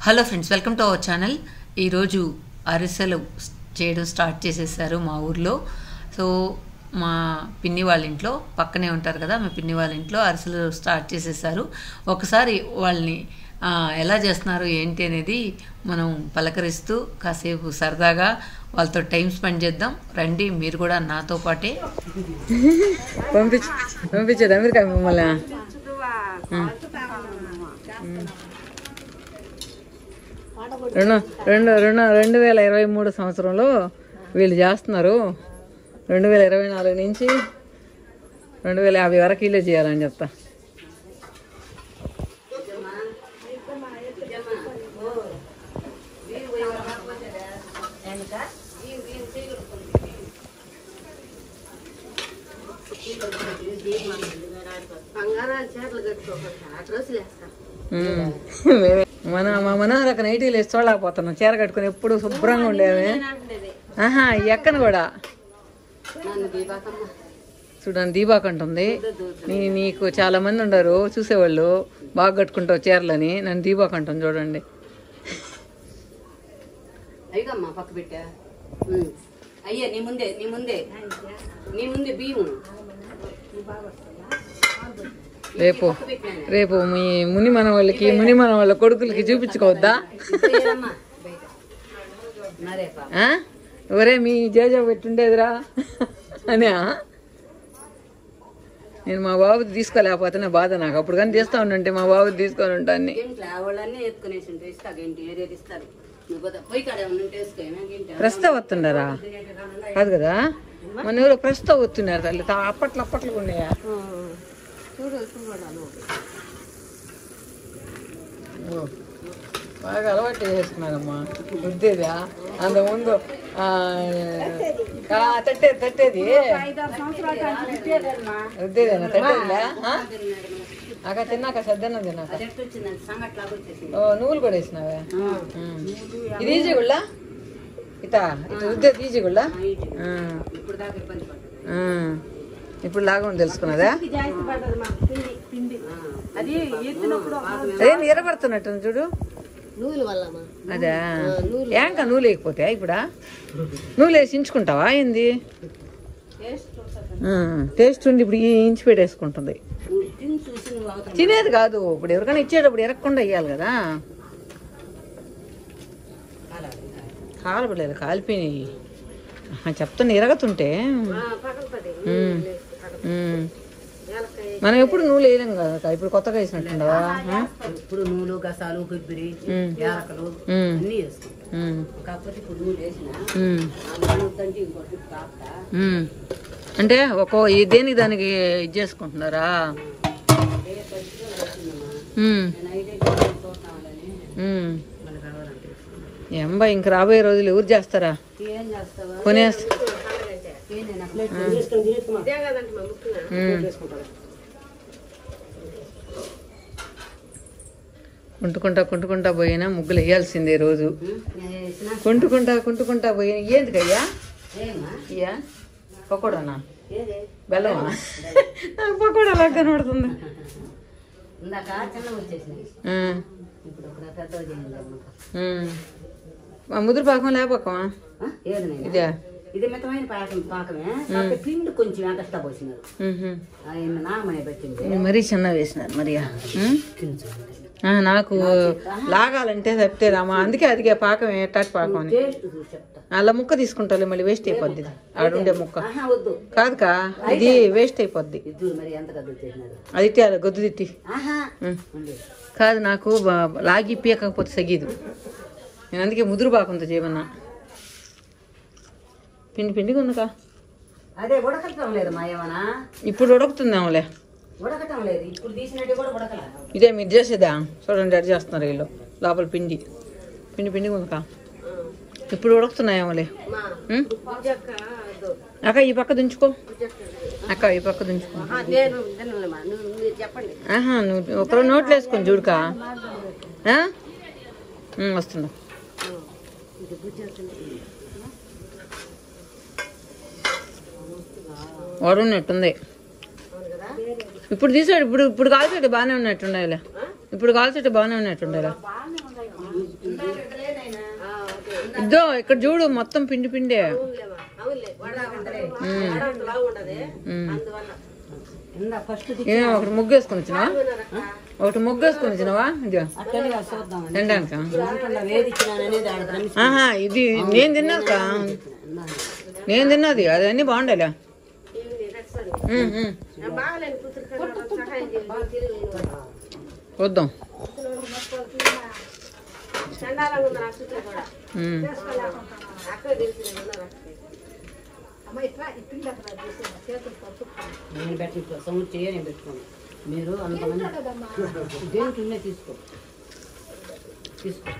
Hello friends, welcome to our channel. ఈరోజు అరిసెలు చేయడం స్టార్ట్ చేసేసారు మా ఊర్లో. సో మా పిన్ని వాళ్ళ ఇంట్లో పక్కనే ఉంటారు కదా, మా పిన్ని వాళ్ళ ఇంట్లో అరిసెలు స్టార్ట్ చేసేసారు. ఒకసారి వాళ్ళని ఎలా చేస్తున్నారు ఏంటి అనేది మనం పలకరిస్తూ కాసేపు సరదాగా వాళ్ళతో టైం స్పెండ్ చేద్దాం. రండి, మీరు కూడా నాతో పాటే. పంపించేది అమెరికా మిమ్మల్ని. 2023 సంవత్సరంలో వీళ్ళు చేస్తున్నారు. 2024 నుంచి 2050 వరకు వీళ్ళే చేయాలని చెప్తా. మా మనోహరక నైటీలు వేసి చూడలేకపోతున్నాం. చీర కట్టుకుని ఎప్పుడు శుభ్రంగా ఉండేవి. ఎక్కను కూడా చూడండి, దీపాక్ అంటుంది. నీకు చాలా మంది ఉండరు చూసేవాళ్ళు, బాగా కట్టుకుంటావు చీరలని. నన్ను దీపాక్ అంటాను చూడండి. రేపు మీ ముని మన వాళ్ళ కొడుకులకి చూపించుకోవద్దా? ఒరే మీ జేజా పెట్టుండేదిరా అని. నేను మా బాబుది తీసుకోలేకపోతే బాధ నాకు. అప్పుడు కానీ తీస్తా ఉండంటే మా బాబుది తీసుకొని ఉంటాను. ప్రస్తుతం వస్తుండారా? కాదు కదా, మన ఎవరో ప్రస్తుతం వస్తున్నారు తల్లి. అప్పట్లో ఉన్నాయా? బాగా అలవాటు చేసుకున్నారమ్మా. వద్దేదా అంతకుముందు తట్టేది వద్దేదేనా? తట్టేదిలే అక్క తిన్నాక సద్దన్నం తిన్నాక. నువ్వులు కూడా వేసినావే. ఇది ఈజీ గుళ్ళ ఇటా ఉద్దేది ఈజీ గుళ్ళ. ఇప్పుడు లాగా ఉంది తెలుసుకున్నదా? అదే ఎరబడుతున్నట్టు చూడు. అదే ఏంక నూలు వేయకపోతే ఇప్పుడా నూలు వేసి ఇంచుకుంటావా ఏంది? టేస్ట్ ఉండి ఇప్పుడు ఇంచి పెట్టేసుకుంటుంది. తినేది కాదు, ఇప్పుడు ఎవరికైనా ఇచ్చేటప్పుడు ఎరగకుండా ఇయ్యాలి కదా. కాలపడలేదు, కాలిపోయినాయి. చెప్తాను ఎరగతుంటే. మనం ఎప్పుడు నూలు వేయలేం కదా, ఇప్పుడు కొత్తగా వేసినట్టుండవా? ఇప్పుడు నూలు, గసాలు, కొబ్బరి, యాలకలు అన్ని అంటే దేనికి దానికి ఇది చేసుకుంటున్నారా? ఏంబా ఇంక రాబోయే రోజులు ఎవరు చేస్తారా? కొనేస్తా కుంటుకుంటా పోయినా ముగ్గులు వేయాల్సిందే రోజు. కుంటుకుంటా పోయినా. ఏంటికయ్యా? అయ్యా పకోడానా? బెల్లమా? పకోడా లాగా కనబడుతుంది. ముదురు పాకం లేపకమా? ఇదే ఇది మితమైన పాకమే. పిండి కొంచెం ఎంతస్తా పోసినారు, నాగమనే పెట్టింది. మరీ చిన్న వేసినారు మరియా. నాకు లాగాలంటే చెప్తేదమ్మా, అందుకే అదిగే పాకం ఎట్టాటి పాకం అని. అలా ముక్క తీసుకుంటా, మళ్ళీ వేస్ట్ అయిపోద్ది. ఆడుండే ముక్క కాదుకా, ఇది వేస్ట్ అయిపోద్ది. అది గొద్దు తిట్టి కాదు, నాకు లాగి పీకపోతే సగీదు. నేను అందుకే ముదురు పాకంతో చేయమన్నా. పిండిగా ఉందికా. అదే ఉడకటం లేదు మా ఏమన్నా. ఇప్పుడు ఉడుకుతుందేమోలే. ఉడకటం లేదు, ఇప్పుడు తీసినట్టు కూడా ఉడకల. ఇదే మీరు చేసేదా? చూడండి అటు చేస్తున్నారు వీళ్ళు. లోపల పిండిగా ఉందికా. ఇప్పుడు ఉడుకుతున్నాయేమోలే. అక్క ఈ పక్క దించుకో. నువ్వు ఒకరు నోట్లు వేసుకొని చూడుకా. వస్తుందా? వడున్నట్టుంది. ఇప్పుడు తీసాడు. ఇప్పుడు కాల్చేటి బాగానే ఉన్నట్టుండాలి. ఇప్పుడు కాల్చేటి బాగానే ఉన్నట్టుండాలి. ఇదో ఇక్కడ చూడు మొత్తం పిండి పిండే. ఒకటి ముగ్గు వేసుకొని వచ్చినావా? ఒకటి ముగ్గు వేసుకొని వచ్చినావా? తినడానిక? ఇది నేను తిన్నాక నేను తిన్నది అది అన్ని బాగుండాలి. వద్దాం.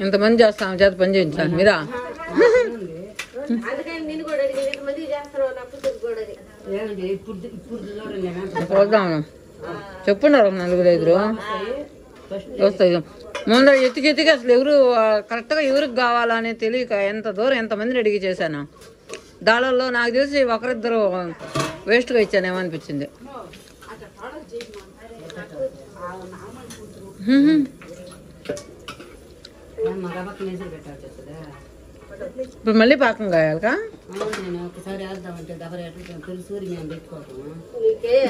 ఎంతమంది చేస్తాం చేత పని చేయించాలి మీరా? వద్దాం చెప్పున్నారు 4-5 వస్తాయి. ముందర ఎత్తికి అసలు ఎవరు కరెక్ట్గా ఎవరికి కావాలని తెలియక ఎంత దూరం ఎంతమందిని అడిగి చేశాను. దాళల్లో నాకు తెలిసి ఒకరిద్దరు వేస్ట్గా ఇచ్చానేమో అనిపించింది. ఇప్పుడు మళ్ళీ పాకం కాయాలకా?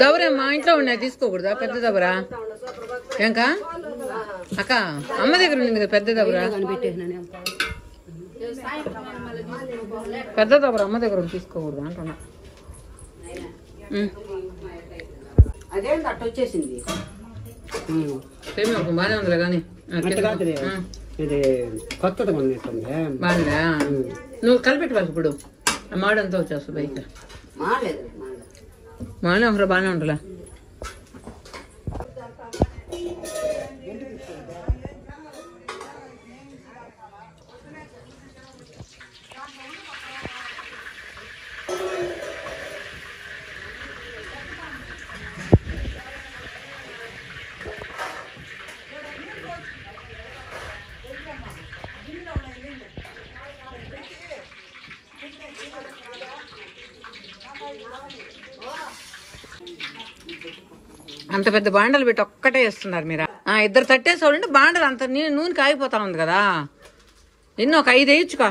దబరే మా ఇంట్లో ఉన్నాయి తీసుకోకూడదా? పెద్ద దబరా ఏంకా అక్క అమ్మ దగ్గర ఉంది కదా పెద్ద దబరా. పెద్ద దబరా అమ్మ దగ్గర తీసుకోకూడదు అంటున్నా. వచ్చేసింది బాగానే ఉందిలే కానీ బాగా నువ్వు కలిపెట్టి వాళ్ళకి ఇప్పుడు మాడంతా వచ్చేస్తా బైక్ బాగానే ఒకరు బాగానే ఉంటుందా? అంత పెద్ద బాండలు పెట్టి ఒక్కటే వేస్తున్నారు మీరు. 2 తట్టేసాడంటే బాండలు అంత నూనె కాగిపోతా ఉంది కదా. ఎన్నో ఒక 5 వేయచ్చుకా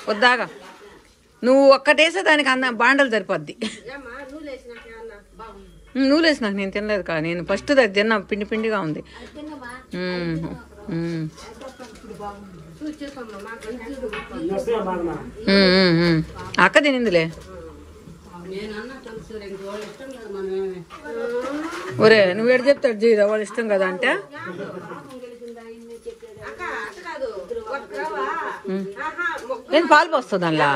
వద్దాగా. నువ్వు ఒక్కటేసే దానికి బాండలు సరిపోద్ది. నువ్వు వేసినాక నేను తినలేదు కా. నేను ఫస్ట్ అది తిన్నా పిండి పిండిగా ఉంది. అక్క తినిందిలే. ఒరే నువ్వు ఎడు చెప్తాడు జీరా వాళ్ళు ఇష్టం కదా అంటే నేను పాలు పోస్తా దానిలా.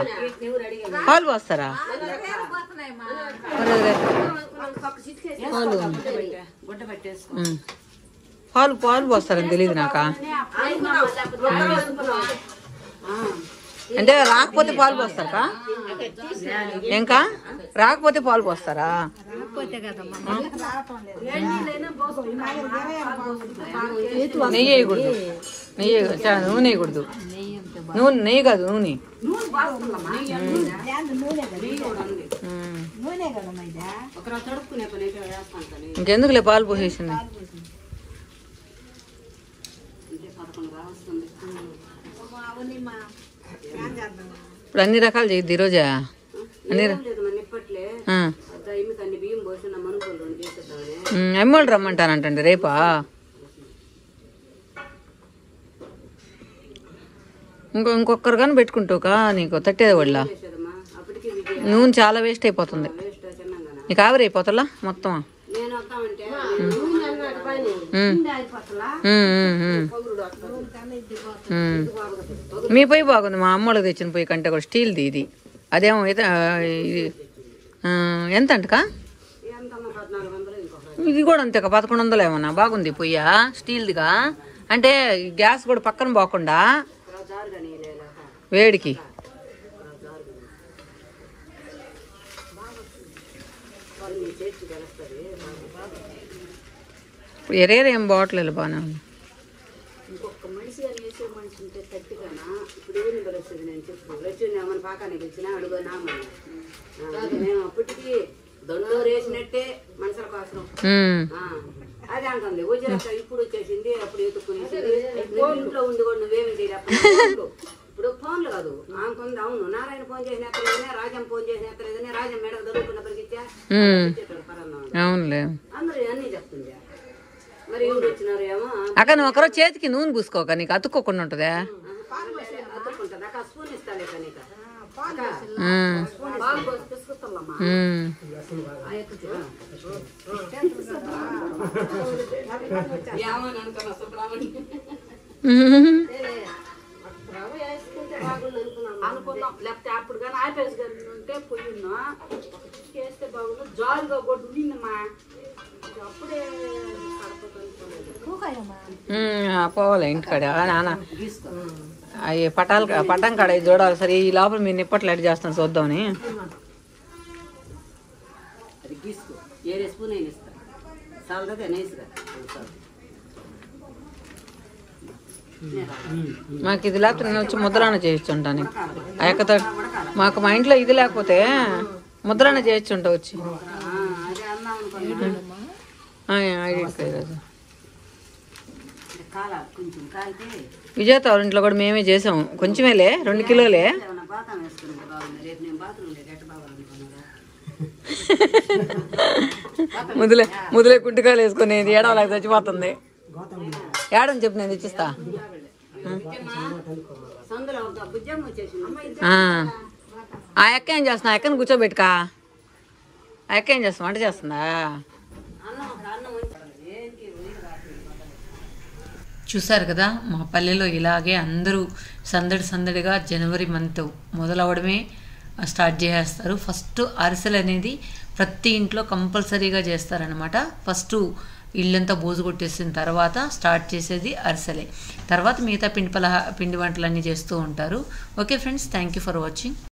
పాలు పోస్తారా? పాలు పాలు పోస్తారని తెలియదు నాకా. అంటే రాకపోతే పాలు పోస్తారా? ఇంకా రాకపోతే పాలు పోస్తారా? నెయ్యి వేయకూడదు. నూనె వేయకూడదు. నెయ్యి కాదు నూనె. ఇంకెందుకులే పాలు పోసేసింది. ఇప్పుడు అన్ని రకాలు చేయద్దు ఈరోజా? అమ్మోళ్ళు రమ్మంటానంటండి రేపా? ఇంకొకరు కానీ పెట్టుకుంటావుకా నీకు తట్టేది వాళ్ళ నూనె చాలా వేస్ట్ అయిపోతుంది. నీకు ఆవిరైపోతుందా మొత్తం? మీ పొయ్యి బాగుంది. మా అమ్మోళ్ళకి తెచ్చిన పొయ్యి కంటే కూడా స్టీల్ది ఇది. అదేమో ఇది ఎంత అంటకా? ఇది కూడా అంతే 1100 ఏమన్నా. బాగుంది పొయ్య స్టీల్దిగా. అంటే గ్యాస్ కూడా పక్కన పోకుండా వేడికి. ఇప్పుడు ఏం బావట్లేదు బాగానే ఉంది. అదే అంటుంది ఇప్పుడు వచ్చేసింది. అప్పుడు ఎత్తుకునేసింది. ఇంట్లో ఉండి కూడా నువ్వేమి చేయాలి. కాదు ఆమెకుంది. అవును, నారాయణ ఫోన్ చేసిన ఎత్తలేదనే, రాజం ఫోన్ చేసిన ఎత్తలేదనే, రాజం మేడ దొరుకుతున్న పరిగెత్తా పరంగా అవునులే. అందరూ అన్నీ చెప్తుంది. మరి ఎవరు వచ్చినారు ఏమో అక్క నువ్వు ఒకరోజు చేతికి నూనె పూసుకోక, నీకు అతుక్కోకుండా ఉంటుందా? అతుక్కుంటుంది అక్క. స్పూన్ ఇస్తాలే నీకు. అనుకున్నాం, లేకపోతే అప్పుడు కానీ ఆపేసి ఉంటే పొయ్యిన్నా చేస్తే బాగుండు. జాలుగా కొట్టు నిన్నమ్మా అప్పుడే పోవాలి ఇంటికాడ నాన్న. అవి పట్టం కాడ చూడాలి సరే. ఈ లోపల మీరు నిప్పట్లు ఎడ్ చేస్తాను చూద్దామని. అది గీసుకో. ఏరే స్పూన్ అయినా ఇస్తా చాలదే నైస్గా. మాకు ఇది లేకపోతే నేను వచ్చి ముద్రాన చేయొచ్చుంటాను. ఆ యొక్క మాకు మా ఇంట్లో ఇది లేకపోతే ముద్రాన చేయొచ్చుంటా వచ్చి. అదే అన్నాం కొంచెం కాలితే విజేత వాళ్ళ ఇంట్లో కూడా మేమే చేసాము. కొంచెమేలే, 2 కిలోలే. బాతం వేసుకున్నాం బాగుంది. రేపు నేను బాత్రూమ్ గట్టి బాగాలనుకున్నారా ముదిలే కుట్టికాయలు వేసుకునేది ఏడవలేక చచ్చిపోతుంది. ఏడని చెప్పు నేను తెచ్చిస్తా. సందులో ఒక బుజ్జమ్మ వచ్చేసింది. ఆ ఎక్క ఏం చేస్తున్నా? ఎక్కని కూర్చోబెట్టుకా. ఆ ఎక్క ఏం చేస్తా? వంట చేస్తుందా? చూసారు కదా మా పల్లెలో ఇలాగే అందరూ సందడిగా జనవరి మంత్ మొదలవడమే స్టార్ట్ చేసేస్తారు. ఫస్ట్ అరిసెలు అనేది ప్రతి ఇంట్లో కంపల్సరీగా చేస్తారనమాట. ఫస్ట్ ఇల్లంతా బోజు కొట్టేసిన తర్వాత స్టార్ట్ చేసేది అరిసెలే. తర్వాత మిగతా పిండి వంటలన్నీ చేస్తూ ఉంటారు. Okay friends, thank you for watching.